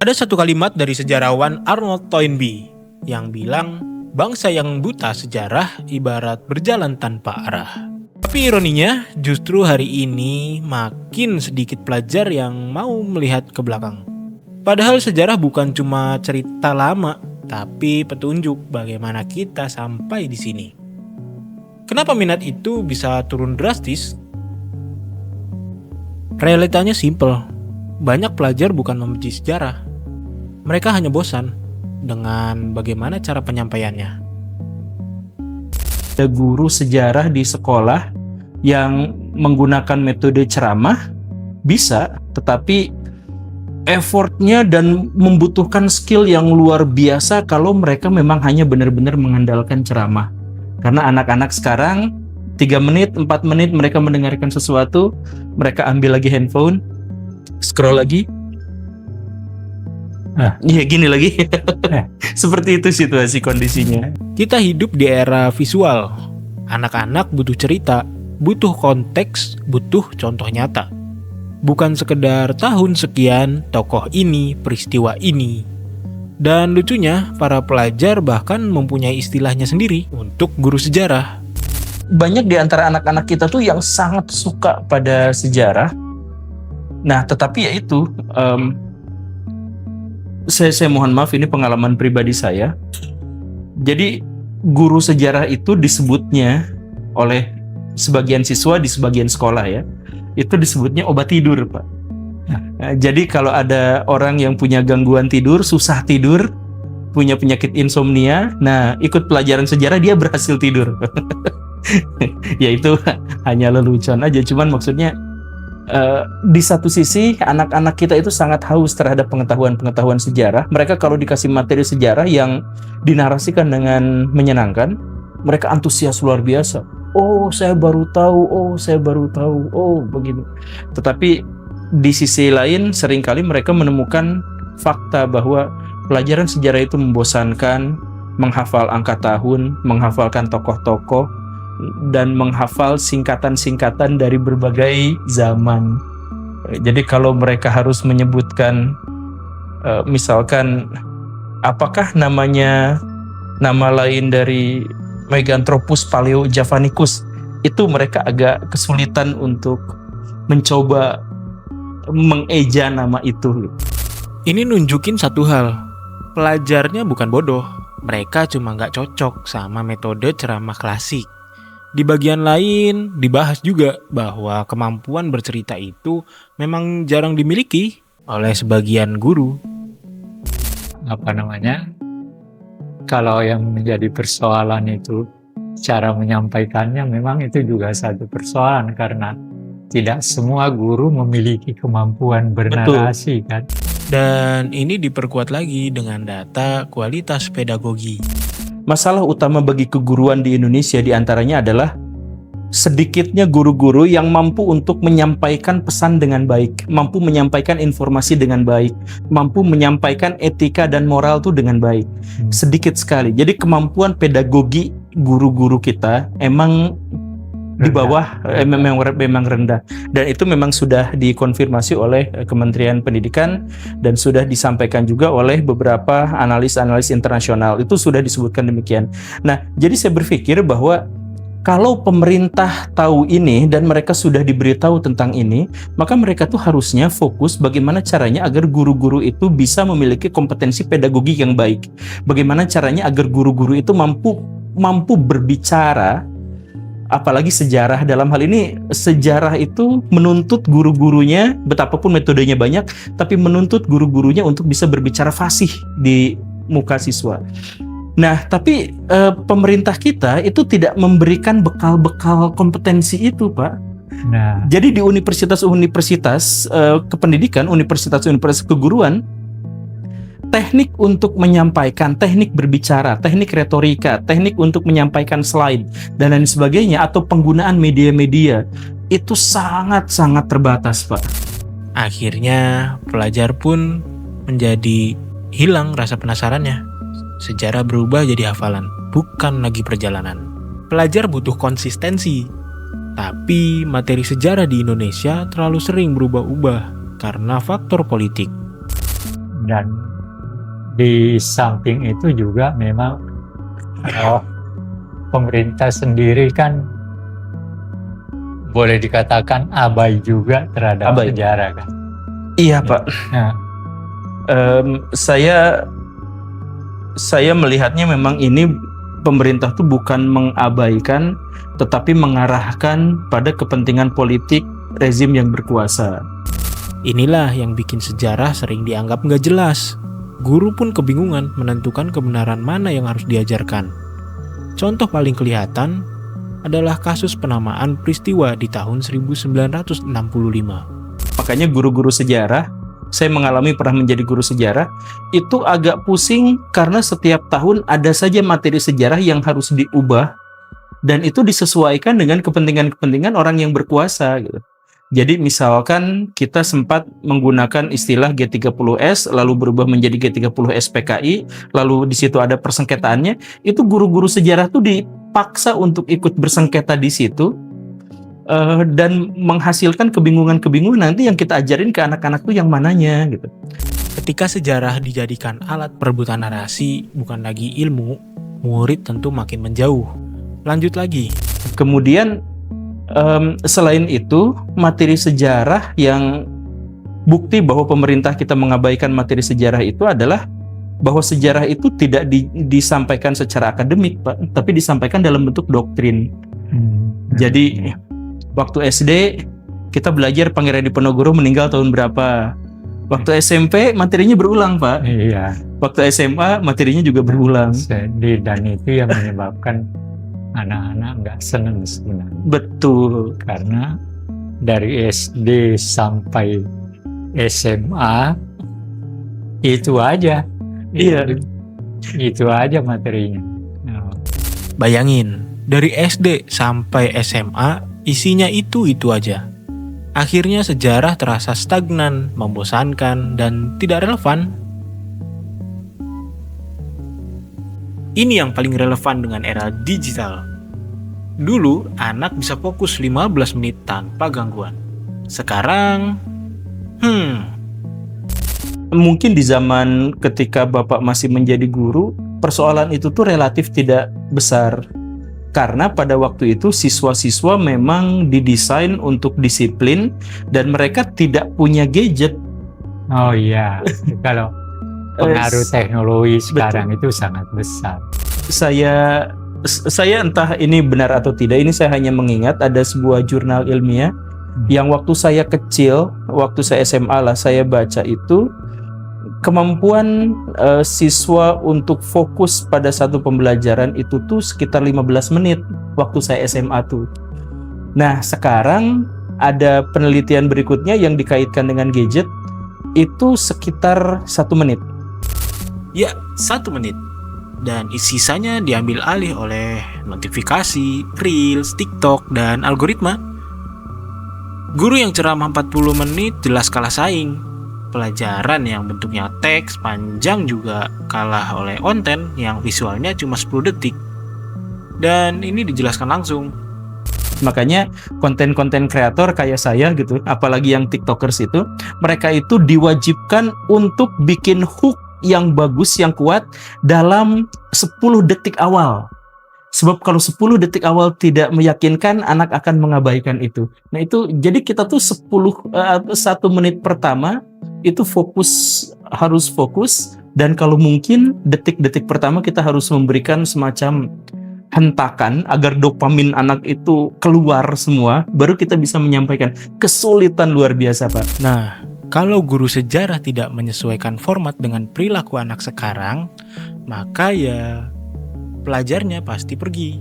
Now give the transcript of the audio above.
Ada satu kalimat dari sejarawan Arnold Toynbee yang bilang, bangsa yang buta sejarah ibarat berjalan tanpa arah. Tapi ironinya, justru hari ini makin sedikit pelajar yang mau melihat ke belakang. Padahal sejarah bukan cuma cerita lama, tapi petunjuk bagaimana kita sampai di sini. Kenapa minat itu bisa turun drastis? Realitanya simple. Banyak pelajar bukan membenci sejarah. Mereka hanya bosan dengan bagaimana cara penyampaiannya. Ada guru sejarah di sekolah yang menggunakan metode ceramah bisa, tetapi effortnya dan membutuhkan skill yang luar biasa kalau mereka memang hanya benar-benar mengandalkan ceramah. Karena anak-anak sekarang 3 menit, 4 menit mereka mendengarkan sesuatu, mereka ambil lagi handphone, scroll lagi. Iya gini lagi. Seperti itu situasi kondisinya. Kita hidup di era visual. Anak-anak butuh cerita, butuh konteks, butuh contoh nyata. Bukan sekedar tahun sekian, tokoh ini, peristiwa ini. Dan lucunya, para pelajar bahkan mempunyai istilahnya sendiri untuk guru sejarah. Banyak di antara anak-anak kita tuh yang sangat suka pada sejarah. Nah, tetapi ya itu, saya mohon maaf, ini pengalaman pribadi saya. Jadi guru sejarah itu disebutnya oleh sebagian siswa di sebagian sekolah ya, itu disebutnya obat tidur, Pak. Nah, jadi kalau ada orang yang punya gangguan tidur, susah tidur, punya penyakit insomnia, nah ikut pelajaran sejarah dia berhasil tidur. Ya itu hanya lelucon aja, cuman maksudnya di satu sisi anak-anak kita itu sangat haus terhadap pengetahuan-pengetahuan sejarah. Mereka kalau dikasih materi sejarah yang dinarasikan dengan menyenangkan, mereka antusias luar biasa. Oh, saya baru tahu, oh begini. Tetapi di sisi lain seringkali mereka menemukan fakta bahwa pelajaran sejarah itu membosankan, menghafal angka tahun, menghafalkan tokoh-tokoh, dan menghafal singkatan-singkatan dari berbagai zaman. Jadi kalau mereka harus menyebutkan misalkan apakah namanya nama lain dari Meganthropus paleojavanicus, itu mereka agak kesulitan untuk mencoba mengeja nama itu. Ini nunjukin satu hal, pelajarnya bukan bodoh, mereka cuma nggak cocok sama metode ceramah klasik. Di bagian lain dibahas juga bahwa kemampuan bercerita itu memang jarang dimiliki oleh sebagian guru. Kalau yang menjadi persoalan itu cara menyampaikannya, memang itu juga satu persoalan karena tidak semua guru memiliki kemampuan bernarasi. Betul. Kan. Dan ini diperkuat lagi dengan data kualitas pedagogi. Masalah utama bagi keguruan di Indonesia diantaranya adalah sedikitnya guru-guru yang mampu untuk menyampaikan pesan dengan baik, mampu menyampaikan informasi dengan baik, mampu menyampaikan etika dan moral itu dengan baik. Sedikit sekali. Jadi kemampuan pedagogi guru-guru kita emang di bawah, memang rendah. Dan itu memang sudah dikonfirmasi oleh Kementerian Pendidikan dan sudah disampaikan juga oleh beberapa analis-analis internasional. Itu sudah disebutkan demikian. Nah, jadi saya berpikir bahwa kalau pemerintah tahu ini dan mereka sudah diberitahu tentang ini, maka mereka tuh harusnya fokus bagaimana caranya agar guru-guru itu bisa memiliki kompetensi pedagogi yang baik. Bagaimana caranya agar guru-guru itu mampu berbicara. Apalagi sejarah, dalam hal ini sejarah itu menuntut guru-gurunya, betapapun metodenya banyak, tapi menuntut guru-gurunya untuk bisa berbicara fasih di muka siswa. Nah, tapi pemerintah kita itu tidak memberikan bekal-bekal kompetensi itu, Pak. Nah, jadi di universitas-universitas kependidikan, universitas-universitas keguruan, teknik untuk menyampaikan, teknik berbicara, teknik retorika, teknik untuk menyampaikan slide, dan lain sebagainya, atau penggunaan media-media, itu sangat-sangat terbatas, Pak. Akhirnya, pelajar pun menjadi hilang rasa penasarannya. Sejarah berubah jadi hafalan, bukan lagi perjalanan. Pelajar butuh konsistensi, tapi materi sejarah di Indonesia terlalu sering berubah-ubah karena faktor politik. Dan di samping itu juga memang pemerintah sendiri kan boleh dikatakan abai juga terhadap Abai. sejarah kan. Iya Pak. Nah, Saya melihatnya memang ini pemerintah tuh bukan mengabaikan, tetapi mengarahkan pada kepentingan politik rezim yang berkuasa. Inilah yang bikin sejarah sering dianggap nggak jelas. Guru pun kebingungan menentukan kebenaran mana yang harus diajarkan. Contoh paling kelihatan adalah kasus penamaan peristiwa di tahun 1965. Makanya guru-guru sejarah, saya pernah menjadi guru sejarah, itu agak pusing karena setiap tahun ada saja materi sejarah yang harus diubah dan itu disesuaikan dengan kepentingan-kepentingan orang yang berkuasa gitu. Jadi misalkan kita sempat menggunakan istilah G30S lalu berubah menjadi G30S PKI, lalu di situ ada persengketaannya, itu guru-guru sejarah tuh dipaksa untuk ikut bersengketa di situ. Dan menghasilkan kebingungan-kebingungan nanti yang kita ajarin ke anak-anak tuh yang mananya gitu. Ketika sejarah dijadikan alat perebutan narasi, bukan lagi ilmu, murid tentu makin menjauh. Lanjut lagi. Kemudian selain itu, materi sejarah yang bukti bahwa pemerintah kita mengabaikan materi sejarah itu adalah bahwa sejarah itu tidak disampaikan secara akademik, Pak, tapi disampaikan dalam bentuk doktrin. Jadi waktu SD kita belajar Pangeran Diponegoro meninggal tahun berapa. Waktu SMP materinya berulang, Pak. iya. Waktu SMA materinya juga berulang. Dan itu yang menyebabkan anak-anak nggak senang sebenarnya. Betul. Karena dari SD sampai SMA itu aja. Iya. Itu aja materinya. Nah, Bayangin, dari SD sampai SMA isinya itu aja. Akhirnya sejarah terasa stagnan, membosankan, dan tidak relevan. Ini yang paling relevan dengan era digital. Dulu, anak bisa fokus 15 menit tanpa gangguan. Sekarang, Mungkin di zaman ketika Bapak masih menjadi guru, persoalan itu tuh relatif tidak besar. Karena pada waktu itu siswa-siswa memang didesain untuk disiplin dan mereka tidak punya gadget. oh iya, kalau pengaruh teknologi sekarang itu sangat besar. Saya entah ini benar atau tidak, ini saya hanya mengingat ada sebuah jurnal ilmiah yang waktu saya kecil, waktu saya SMA lah, saya baca itu kemampuan siswa untuk fokus pada satu pembelajaran itu tuh sekitar 15 menit waktu saya SMA tuh. Nah sekarang ada penelitian berikutnya yang dikaitkan dengan gadget itu sekitar 1 menit. ya 1 menit. Dan sisanya diambil alih oleh notifikasi, Reels, TikTok, dan algoritma. Guru yang ceramah 40 menit jelas kalah saing. Pelajaran yang bentuknya teks panjang juga kalah oleh konten yang visualnya cuma 10 detik. Dan ini dijelaskan langsung. Makanya konten-konten kreator kayak saya gitu, apalagi yang tiktokers itu, mereka itu diwajibkan untuk bikin hook yang bagus, yang kuat dalam 10 detik awal. Sebab kalau 10 detik awal tidak meyakinkan, anak akan mengabaikan itu. Nah itu, jadi kita tuh 1 menit pertama itu harus fokus, dan kalau mungkin detik-detik pertama kita harus memberikan semacam hentakan agar dopamin anak itu keluar semua, baru kita bisa menyampaikan. Kesulitan luar biasa, Pak. Nah, kalau guru sejarah tidak menyesuaikan format dengan perilaku anak sekarang, maka ya pelajarnya pasti pergi.